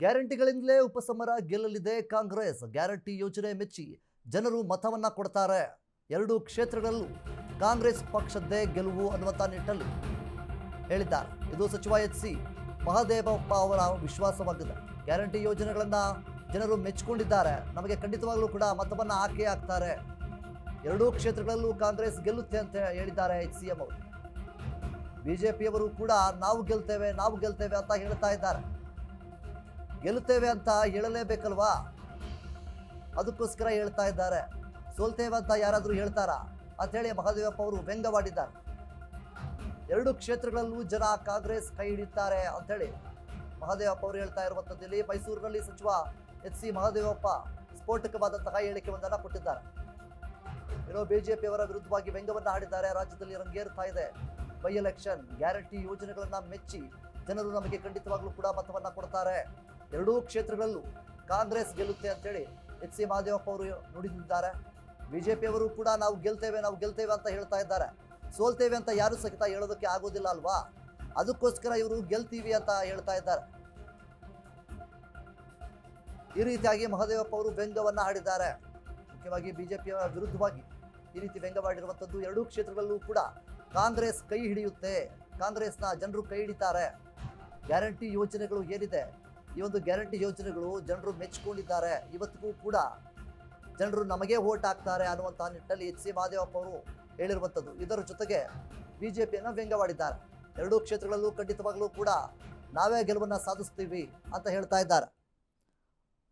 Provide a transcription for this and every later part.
ಗ್ಯಾರಂಟಿಗಳಿಂದಲೇ ಉಪಸಮರ ಗೆಲ್ಲಲಿದೆ Congress. Guarantee ಯೋಜನೆ ಮೆಚ್ಚಿ ಜನರು ಮತವನ್ನ ಕೊಡ್ತಾರೆ. ಎರಡೂ ಕ್ಷೇತ್ರಗಳಲ್ಲೂ ಕಾಂಗ್ರೆಸ್ ಪಕ್ಷದ್ದೇ ಗೆಲುವು ಅನ್ನುವಂಥ ನಿಟ್ಟಲ್ಲಿ ಹೇಳಿದ್ದಾರೆ. ಇದು ಸಚಿವ ಎಚ್.ಸಿ. ಮಹದೇವಪ್ಪ ಅವರ ವಿಶ್ವಾಸವಾಗಿದೆ. ಗ್ಯಾರಂಟಿ ಯೋಜನೆಗಳನ್ನ ಜನರು ಮೆಚ್ಚಿಕೊಂಡಿದ್ದಾರೆ. ನಮಗೆ ಖಂಡಿತವಾಗ್ಲೂ ಕೂಡ ಮತವನ್ನ ಹಾಕೇ ಹಾಕ್ತಾರೆ. ಎರಡೂ ಕ್ಷೇತ್ರಗಳಲ್ಲೂ ಕಾಂಗ್ರೆಸ್ ಗೆಲ್ಲುತ್ತೆ ಅಂತ ಹೇಳಿದ್ದಾರೆ ಎಚ್.ಸಿ.ಎಂ ಅವರು. ಬಿಜೆಪಿಯವರು ಕೂಡ ನಾವು ಗೆಲ್ತೇವೆ ಅಂತ ಹೇಳ್ತಾ ಇದ್ದಾರೆ. ಗೆಲ್ಲುತ್ತೇವೆ ಅಂತ ಹೇಳಲೇಬೇಕಲ್ವಾ, ಅದಕ್ಕೋಸ್ಕರ ಹೇಳ್ತಾ ಇದ್ದಾರೆ. ಸೋಲ್ತೇವೆ ಅಂತ ಯಾರಾದರೂ ಹೇಳ್ತಾರಾ ಅಂತೇಳಿ ಮಹದೇವಪ್ಪ ಅವರು ವ್ಯಂಗ್ಯವಾಡಿದ್ದಾರೆ. ಎರಡು ಕ್ಷೇತ್ರಗಳಲ್ಲೂ ಜನ ಕಾಂಗ್ರೆಸ್ ಕೈ ಹಿಡಿತಾರೆ ಅಂತೇಳಿ ಮಹದೇವಪ್ಪ ಅವರು ಹೇಳ್ತಾ ಇರುವಂಥದ್ದು. ಇಲ್ಲಿ ಮೈಸೂರಿನಲ್ಲಿ ಸಚಿವ ಎಚ್.ಸಿ. ಮಹದೇವಪ್ಪ ಸ್ಫೋಟಕವಾದಂತಹ ಹೇಳಿಕೆಯೊಂದನ್ನು ಕೊಟ್ಟಿದ್ದಾರೆ. ಏನೋ ಬಿಜೆಪಿಯವರ ವಿರುದ್ಧವಾಗಿ ವ್ಯಂಗ್ಯವನ್ನು ಆಡಿದ್ದಾರೆ. ರಾಜ್ಯದಲ್ಲಿ ರಂಗೇರ್ತಾ ಇದೆ ಬೈ ಎಲೆಕ್ಷನ್. ಗ್ಯಾರಂಟಿ ಯೋಜನೆಗಳನ್ನ ಮೆಚ್ಚಿ ಜನರು ನಮಗೆ ಖಂಡಿತವಾಗ್ಲೂ ಕೂಡ ಮತವನ್ನ ಕೊಡ್ತಾರೆ. ಎರಡೂ ಕ್ಷೇತ್ರಗಳಲ್ಲೂ ಕಾಂಗ್ರೆಸ್ ಗೆಲ್ಲುತ್ತೆ ಅಂತೇಳಿ ಎಚ್.ಸಿ. ಮಹದೇವಪ್ಪ ಅವರು ನುಡಿದಿದ್ದಾರೆ. ಬಿಜೆಪಿಯವರು ಕೂಡ ನಾವು ಗೆಲ್ತೇವೆ ಅಂತ ಹೇಳ್ತಾ ಇದ್ದಾರೆ. ಸೋಲ್ತೇವೆ ಅಂತ ಯಾರು ಸಹಿತ ಹೇಳೋದಕ್ಕೆ ಆಗೋದಿಲ್ಲ ಅಲ್ವಾ, ಅದಕ್ಕೋಸ್ಕರ ಇವರು ಗೆಲ್ತೀವಿ ಅಂತ ಹೇಳ್ತಾ ಇದ್ದಾರೆ. ಈ ರೀತಿಯಾಗಿ ಮಹದೇವಪ್ಪ ಅವರು ವ್ಯಂಗ್ಯವನ್ನ ಆಡಿದ್ದಾರೆ. ಮುಖ್ಯವಾಗಿ ಬಿಜೆಪಿಯ ವಿರುದ್ಧವಾಗಿ ಈ ರೀತಿ ವ್ಯಂಗ್ಯವಾಡಿರುವಂಥದ್ದು. ಎರಡೂ ಕ್ಷೇತ್ರಗಳಲ್ಲೂ ಕೂಡ ಕಾಂಗ್ರೆಸ್ ಕೈ ಹಿಡಿಯುತ್ತೆ, ಕಾಂಗ್ರೆಸ್ನ ಜನರು ಕೈ ಹಿಡಿತಾರೆ. ಗ್ಯಾರಂಟಿ ಯೋಜನೆಗಳು ಏನಿದೆ, ಈ ಒಂದು ಗ್ಯಾರಂಟಿ ಯೋಜನೆಗಳು ಜನರು ಮೆಚ್ಚಿಕೊಂಡಿದ್ದಾರೆ. ಇವತ್ತಿಗೂ ಕೂಡ ಜನರು ನಮಗೆ ವೋಟ್ ಹಾಕ್ತಾರೆ ಅನ್ನುವಂಥ ನಿಟ್ಟಲ್ಲಿ ಎಚ್.ಸಿ. ಮಹದೇವಪ್ಪ ಅವರು ಹೇಳಿರುವಂಥದ್ದು. ಇದರ ಜೊತೆಗೆ ಬಿಜೆಪಿಯನ್ನು ವ್ಯಂಗ್ಯವಾಡಿದ್ದಾರೆ. ಎರಡೂ ಕ್ಷೇತ್ರಗಳಲ್ಲೂ ಖಂಡಿತವಾಗ್ಲೂ ಕೂಡ ನಾವೇ ಗೆಲುವನ್ನು ಸಾಧಿಸ್ತೀವಿ ಅಂತ ಹೇಳ್ತಾ ಇದ್ದಾರೆ.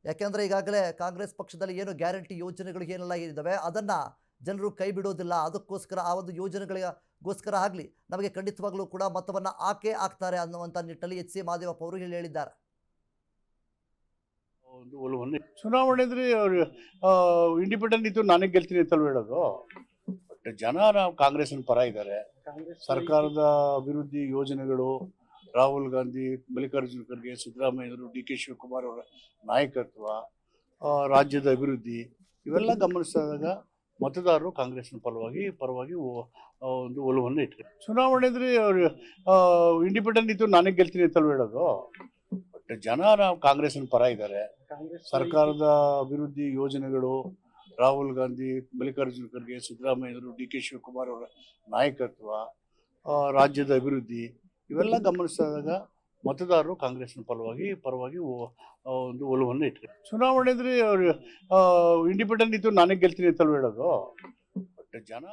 ಯಾಕೆಂದರೆ ಈಗಾಗಲೇ ಕಾಂಗ್ರೆಸ್ ಪಕ್ಷದಲ್ಲಿ ಏನು ಗ್ಯಾರಂಟಿ ಯೋಜನೆಗಳು ಏನೆಲ್ಲ ಏನಿದ್ದಾವೆ ಅದನ್ನು ಜನರು ಕೈ ಬಿಡೋದಿಲ್ಲ. ಅದಕ್ಕೋಸ್ಕರ ಆ ಒಂದು ಯೋಜನೆಗಳಿಗೋಸ್ಕರ ಆಗಲಿ ನಮಗೆ ಖಂಡಿತವಾಗ್ಲೂ ಕೂಡ ಮತವನ್ನು ಹಾಕೇ ಹಾಕ್ತಾರೆ ಅನ್ನುವಂಥ ನಿಟ್ಟಲ್ಲಿ ಎಚ್.ಸಿ. ಮಹದೇವಪ್ಪ ಅವರು ಹೇಳಿದ್ದಾರೆ. ಚುನಾವಣೆ ಅಂದ್ರೆ ಇಂಡಿಪೆಂಡೆಂಟ್ ಇದ್ದು ನಾನೇ ಗೆಲ್ತೀನಿ ಅಂತ ಹೇಳೋದು. ಬಟ್ ಜನ ನಾವು ಕಾಂಗ್ರೆಸ್ನ ಪರ ಇದ್ದಾರೆ. ಸರ್ಕಾರದ ಅಭಿವೃದ್ಧಿ ಯೋಜನೆಗಳು, ರಾಹುಲ್ ಗಾಂಧಿ, ಮಲ್ಲಿಕಾರ್ಜುನ ಖರ್ಗೆ, ಸಿದ್ದರಾಮಯ್ಯರು, ಡಿ.ಕೆ. ಶಿವಕುಮಾರ್ ಅವರ ನಾಯಕತ್ವ, ರಾಜ್ಯದ ಅಭಿವೃದ್ಧಿ ಇವೆಲ್ಲ ಗಮನಿಸಿದಾಗ ಮತದಾರರು ಕಾಂಗ್ರೆಸ್ನ ಪರವಾಗಿ ಒಂದು ಒಲವನ್ನು ಇಟ್ಟರು. ಚುನಾವಣೆ ಅಂದ್ರೆ ಇಂಡಿಪೆಂಡೆಂಟ್ ಇದ್ದು ನಾನೇ ಗೆಲ್ತೀನಿ ಅಂತ ಹೇಳೋದು. ಬಟ್ ಜನ ನಾವು ಕಾಂಗ್ರೆಸ್ನ ಪರ ಇದ್ದಾರೆ. ಸರ್ಕಾರದ ಅಭಿವೃದ್ಧಿ ಯೋಜನೆಗಳು, ರಾಹುಲ್ ಗಾಂಧಿ, ಮಲ್ಲಿಕಾರ್ಜುನ ಖರ್ಗೆ, ಸಿದ್ದರಾಮಯ್ಯರು, ಡಿ.ಕೆ. ಶಿವಕುಮಾರ್ ಅವರ ನಾಯಕತ್ವ, ರಾಜ್ಯದ ಅಭಿವೃದ್ಧಿ ಇವೆಲ್ಲ ಗಮನಿಸಿದಾಗ ಮತದಾರರು ಕಾಂಗ್ರೆಸ್ನ ಪರವಾಗಿ ಒಂದು ಒಲವನ್ನು ಇಟ್ಟರು. ಚುನಾವಣೆ ಅಂದ್ರೆ ಇಂಡಿಪೆಂಡೆಂಟ್ ಇದ್ದು ನಾನೇ ಗೆಲ್ತೀನಿ ಅಂತ ಹೇಳೋದು. ಬಟ್ ಜನ